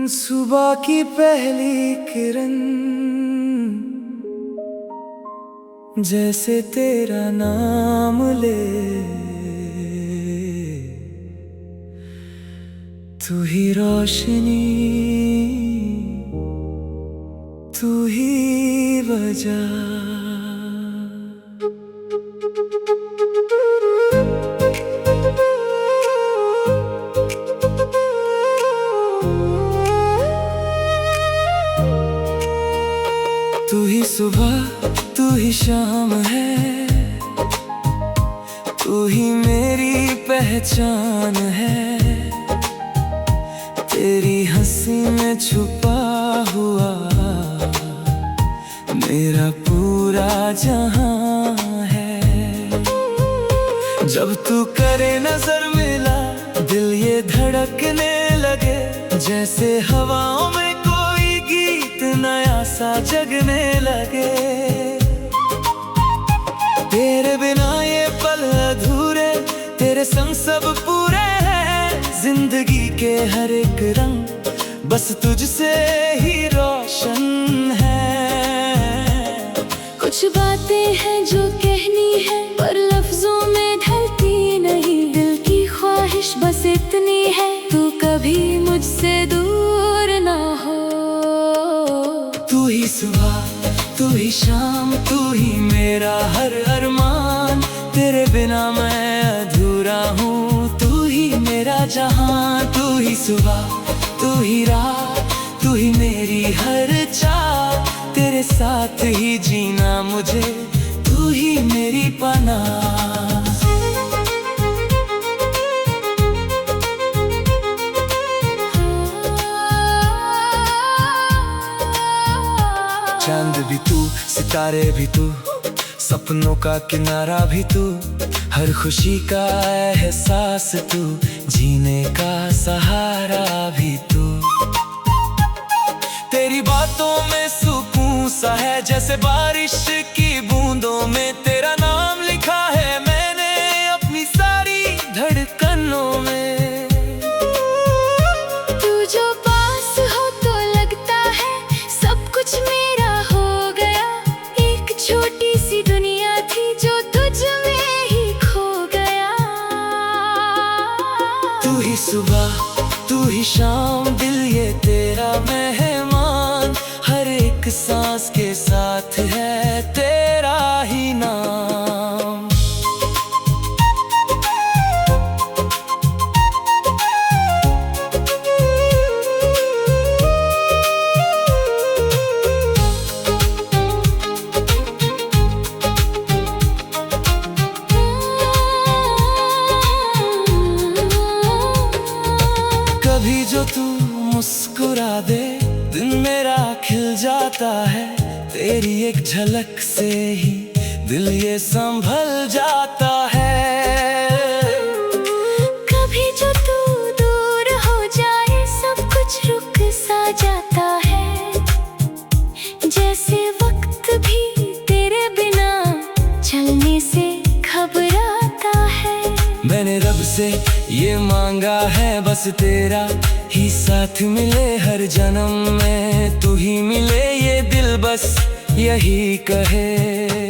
सुबह की पहली किरण जैसे तेरा नाम ले, तू ही रोशनी, तू ही वजह। तू ही सुबह, तू ही शाम है, तू ही मेरी पहचान है। तेरी हंसी में छुपा हुआ मेरा पूरा जहां है। जब तू करे नजर मिला, दिल ये धड़कने लगे, जैसे हवाओं में कोई गीत नया सा जगने लगे। तेरे बिना ये पल अधूरे, तेरे संग सब पूरे हैं। जिंदगी के हर एक रंग बस तुझसे ही रोशन है। कुछ बातें हैं जो कहनी है, पर लफ्जों में ढलती नहीं। दिल की ख्वाहिश बस इतनी है, तू कभी मुझसे दूर ना हो। तू ही सुबह, तू ही शाम, तू ही मेरा हर अरमान। तेरे बिना मैं अधूरा हूँ, तू ही मेरा जहां। तू ही सुबह, तू ही रात, तू ही मेरी हर चाह। तेरे साथ ही जीना मुझे, तू ही मेरी पनाह। चांद भी तू, सितारे भी तू, सपनों का किनारा भी तू। हर खुशी का एहसास तू, जीने का सहारा भी तू। तेरी बातों में सुकून सा है, जैसे बारिश की बूंदों में तेरा नाम लिखा है मैंने अपनी सारी धड़कनों में। तू जो पास हो तो लगता है सब कुछ मेरा हो गया। एक छोटी सी दुनिया थी जो तुझ में ही खो गया। तू ही सुबह, तू ही शाम, दिल ये तेरा मेहमान। हर एक सांस के साथ है तेरा ही नाम। कभी जो तू मुस्कुरा दे, दिन मेरा खिल जाता है। तेरी एक झलक से ही दिल ये संभल जाता है। कभी जो तू दूर हो जाए, सब कुछ रुक सा जाता है। जैसे वक्त भी तेरे बिना चलने से घबराता है। मैंने रब से ये मांगा है, बस तेरा ही साथ मिले हर जन्म में। तू ही मिले ये दिल बस यही कहे।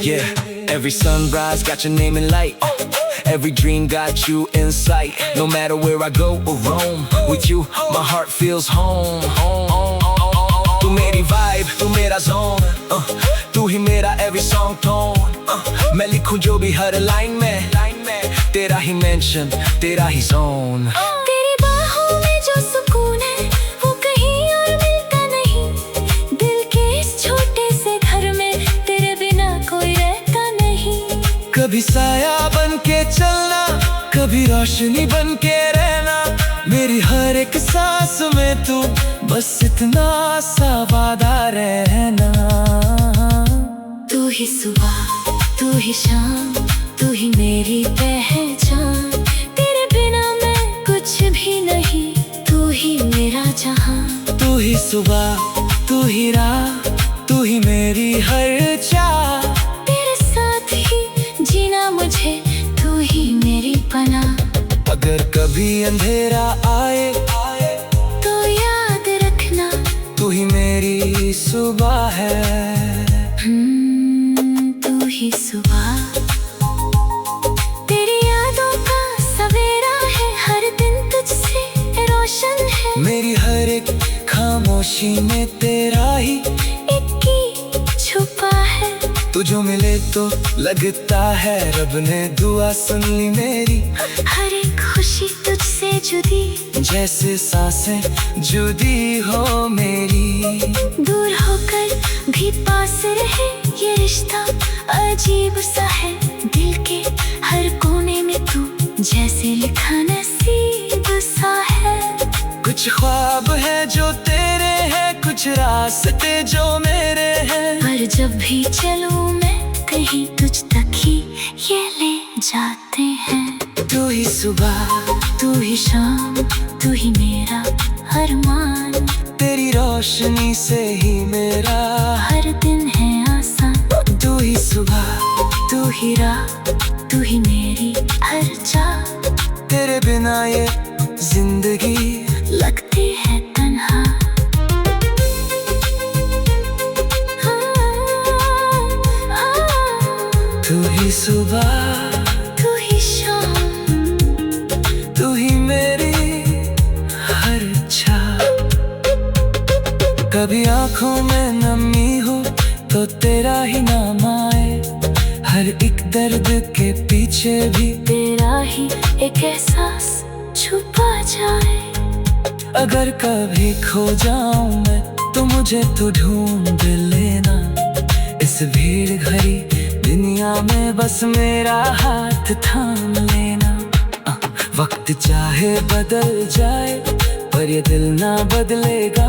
Yeah, every sunrise got your name in light. Every dream got you in sight. No matter where I go or roam, with you my heart feels home. तू मेरी vibe, तू मेरा zone. तू ही मेरा every song tone. मैं लिखूं जो भी हर लाइन में, तेरा ही mention, तेरा ही zone. तेरी बाहों में जो सुकून है, वो कहीं और मिलता नहीं। दिल के इस छोटे से घर में तेरे बिना कोई रहता नहीं। कभी साया बन के चलना, कभी रोशनी बन के रहना। मेरी हर एक सांस में तू, बस इतना सा वादा रहना। तू ही सुबह, तू ही शाम, तू ही मेरी पहचान। तेरे बिना मैं कुछ भी नहीं, तू ही मेरा जहां। तू ही सुबह, तू ही रात, तू ही मेरी हर चाह। तेरे साथ ही जीना मुझे, तू ही मेरी पनाह। अगर कभी भी अंधेरा आए तो याद रखना, तू ही मेरी सुबह है। तू ही सुबह, तेरी यादों का सवेरा है, हर दिन तुझसे रोशन है। मेरी हर एक खामोशी में तेरा ही एक ही छुपा है। तू जो मिले तो लगता है रब ने दुआ सुन ली मेरी। हर एक खुशी तुझसे जुदी, जैसे सांसें जुदी हो मेरी। दूर होकर भी पास रहे ये रिश्ता अजीब सा है। दिल के हर कोने में तू जैसे लिखा नसीब सा है। कुछ ख्वाब है जो तेरे हैं, कुछ रास्ते जो मेरे हैं। पर जब भी चलूं मैं कहीं तुझ तक ही ये ले जाते हैं। तू ही सुबह, तू ही शाम, तू ही मेरा अरमान। तेरी रोशनी से ही मेरा हर दिन है आसान। तू ही सुबह, तू ही रात, तू ही मेरी हर चाह। तेरे बिना ये जिंदगी लगती है तन्हा। तू ही सुबह, तू ही शाम, तू ही मेरी हर चाह। कभी आंखों में नमी हो तो तेरा ही नाम आए। हर एक दर्द के पीछे भी तेरा ही एक एहसास छुपा जाए। अगर कभी खो जाऊं मैं तो मुझे तो ढूंढ लेना। इस भीड़ भरी दुनिया में बस मेरा हाथ थाम लेना। वक्त चाहे बदल जाए पर ये दिल ना बदलेगा।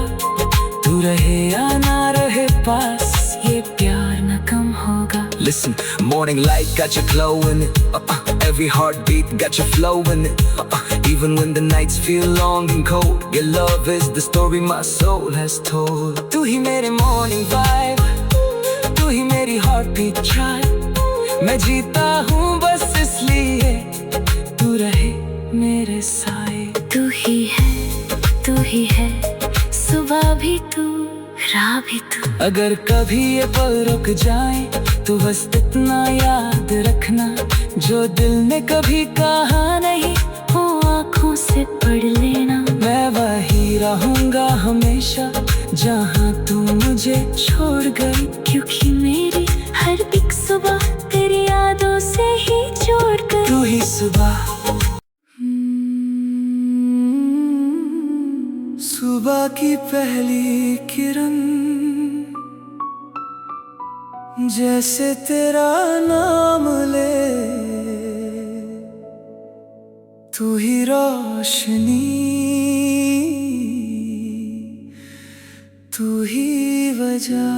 तू रहे या ना रहे पास, ये प्यार न कम होगा। Listen, morning light got you glowing. Every heartbeat got you flowing. Even when the nights feel long and cold, your love is the story my soul has told. तू ही मेरे morning vibe, तू ही मेरी heartbeat tribe. मैं जीता हूँ बस इसलिए तू रहे मेरे साए। तू ही है, सुबह भी तू, रात भी तू। अगर कभी ये पल रुक जाए तो बस इतना याद रखना, जो दिल ने कभी कहा नहीं वो आँखों से पढ़ लेना। मैं वही रहूंगा हमेशा जहाँ तू मुझे छोड़ गई। क्योंकि मेरी हर एक सुबह तेरी यादों से ही जोड़ गई। तू ही सुबह, सुबह की पहली किरण, जैसे तेरा नाम ले। तू ही रोशनी, तू ही वजह।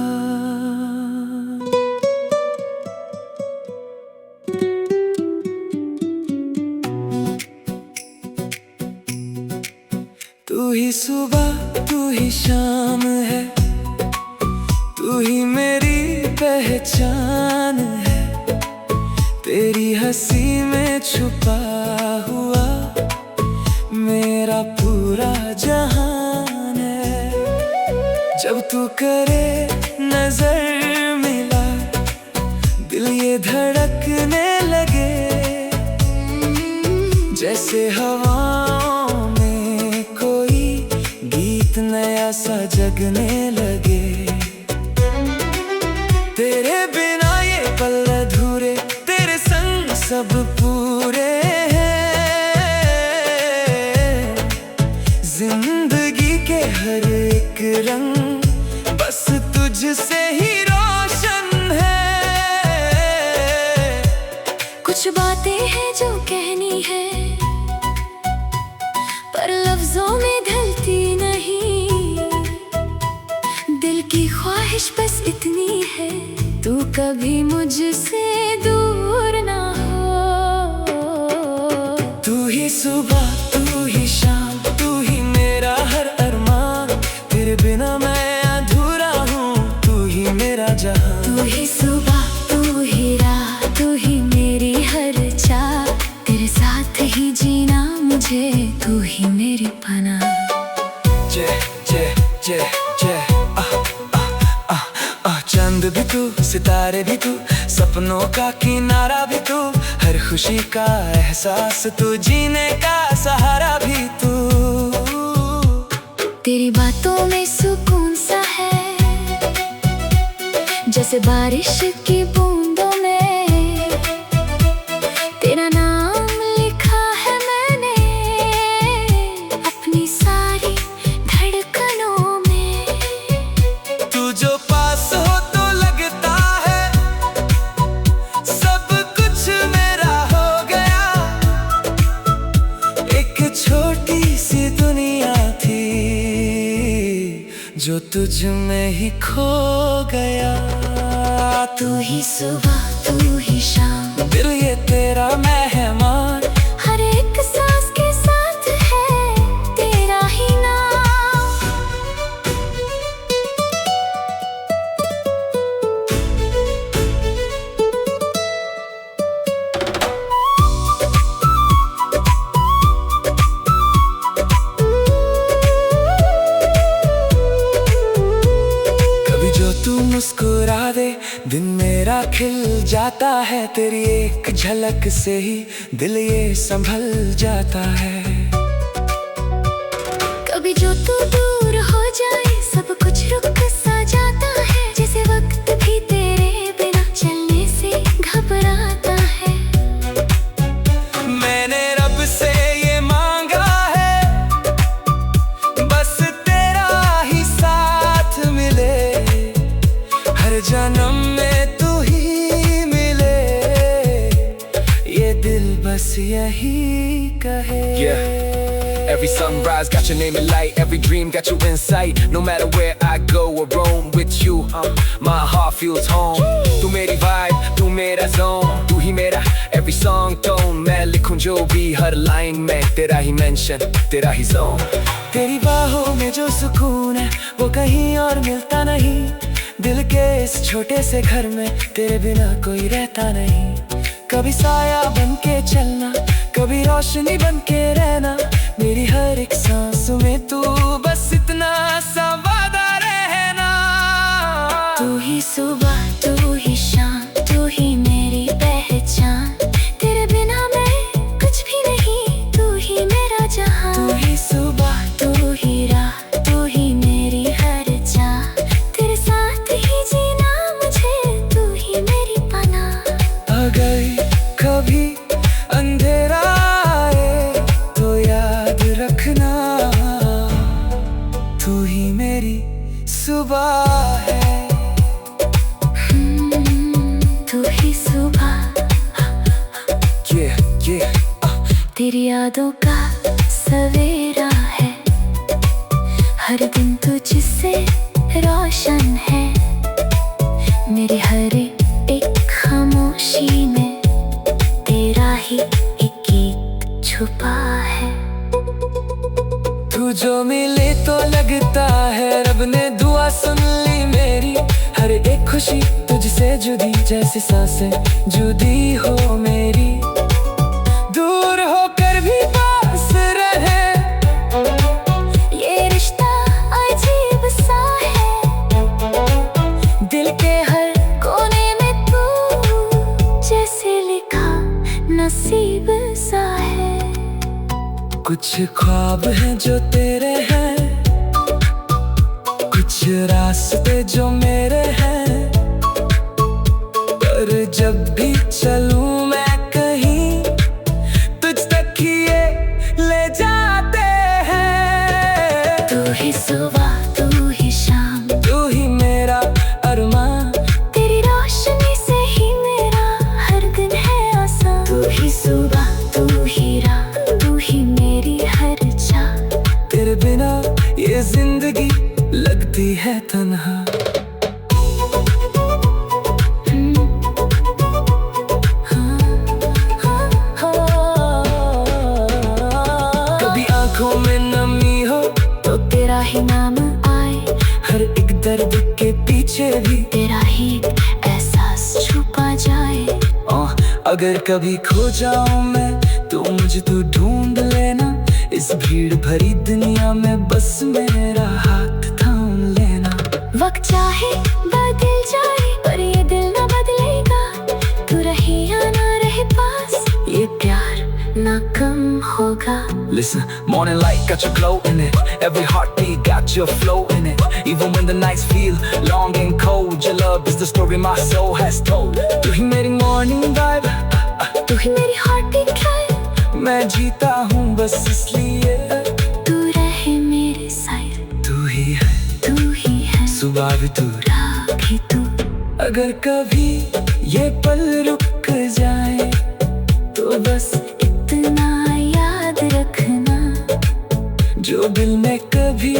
तू ही सुबह, तू ही शाम है, तू ही मेरी पहचान है। तेरी हंसी में छुपा हुआ मेरा पूरा जहान है। जब तू करे नजर मिला, दिल ये धड़कने लगे। जैसे हवाओं में कोई गीत नया सा जगने लगे। तेरे बिना ये पल अधूरे, तेरे संग सब पूरे हैं। जिंदगी के हर एक रंग बस तुझसे ही रोशन है। कुछ बातें हैं जो कहनी है पर लफ्जों में ढलती नहीं। दिल की ख्वाहिश बस इतनी है, तू कभी मुझसे दूर ना हो। तू ही सुबह, तू ही शाम, तू ही मेरा हर अरमान। तेरे बिना मैं अधूरा हूँ, तू ही मेरा जहां। तू ही सुबह, तू ही रात, तू ही मेरी हर चाह। तेरे साथ ही जीना मुझे, तू ही मेरी पनाह। जय जय जय जय चंद भी तू, सितारे भी तू, सपनों का किनारा भी तू, हर खुशी का एहसास तू, जीने का सहारा भी तू। तेरी बातों में सुकून सा है, जैसे बारिश की बूंदों में तेरा नाम लिखा है मैंने अपनी सारी धड़कनों में। तू जो पास हो तो लगता है सब कुछ मेरा हो गया, एक छोटी सी दुनिया थी जो तुझ में ही खो गया। तू ही सुबह, तू ही शाम, दिल ये तेरा मेहमान, हर एक सांस के साथ है तेरा ही नाम। कभी जो तू मुस्कुरा दे, दिन मेरा खिल जाता है, तेरी एक झलक से ही दिल ये संभल जाता है। कभी जो तू दूर हो जाए, सब कुछ रुक सा जाता है, जैसे वक्त भी तेरे बिना चलने से घबराता है। मैंने रब से ये मांगा है, बस तेरा ही साथ मिले, हर जन्म में तू ही मिले, ये दिल बस यही कहे। Every sunrise got your name in light, every dream got you in sight. No matter where I go or roam with you, my heart feels home. तू मेरी vibe, तू मेरा zone, तू ही मेरा every song tone. मैं लिखूं जो भी हर line में तेरा ही mention, तेरा ही zone. तेरी बाहों में जो सुकून है वो कहीं और मिलता नहीं, दिल के इस छोटे से घर में तेरे बिना कोई रहता नहीं। कभी साया बन के चलना, कभी रोशनी बन के रहना, मेरी हर एक सांस में तू, बस इतना सा वादा रहना। तू ही सुबह, तू ही शाम, तू ही मेरी पहचान, तेरे बिना मैं कुछ भी नहीं, तू ही मेरा जहां। तू ही सुबह, तू ही राह, तू ही मेरी हर जान, तेरे साथ ही जीना मुझे, तू ही मेरी पनाह। अगर कभी अंधेरा आए तो याद रखना, तू ही मेरी सुबह है। तू ही सुबह, Yeah, yeah. तेरी यादों का सवेरा है, हर दिन तुझसे रोशन है, मेरी हर एक खामोशी में तेरा ही एक गीत छुपा है। तू जो मिले तो लगता है रब ने दुआ सुन ली मेरी, हर एक खुशी तुझसे जुदी, जैसे सांसें जुदी हो मेरी। दूर होकर भी पास रहे, ये रिश्ता अजीब सा है, दिल के हर कोने में तू जैसे लिखा नसीब सा है। कुछ ख्वाब हैं जो तेरे हैं, कुछ रास्ते जो मेरे हैं, पर जब भी चलूं मैं कहीं तुझ तक ही ये ले जाते हैं। तू ही सुबह, तू ही शाम, तू ही मेरा अरमान, तेरी रोशनी से ही मेरा हर दिन है आसान। तू ही सुबह, तू ही रात, तू ही मेरी हर चाह, तेरे बिना ये जिंदगी लगती है तन्हा। कभी आंखों में नमी हो तो तेरा ही नाम आए, हर एक दर्द के पीछे भी तेरा ही एहसास छुपा जाए। अगर कभी खो जाऊं मैं तो मुझे तू ढूंढ लेना, इस भीड़ भरी दुनिया में बस मेरा हाथ थाम लेना। वक्त चाहे बदल जाए पर ये दिल ना बदलेगा, तू रहे या ना रहे पास ये प्यार ना कम होगा। Listen, morning light got your glow in it. Every heartbeat got your flow in it. Even when the nights feel long and cold, your love is the story my soul has told. तू ही मेरी morning vibe, तू ही मेरी heartbeat drive, मैं जीता हूँ बस इसलिए तू रहे मेरे साइड। तू ही है सुबह भी तू, रात भी तू। अगर कभी ये पल रुक जाए तो बस इतना याद रखना, जो दिल में कभी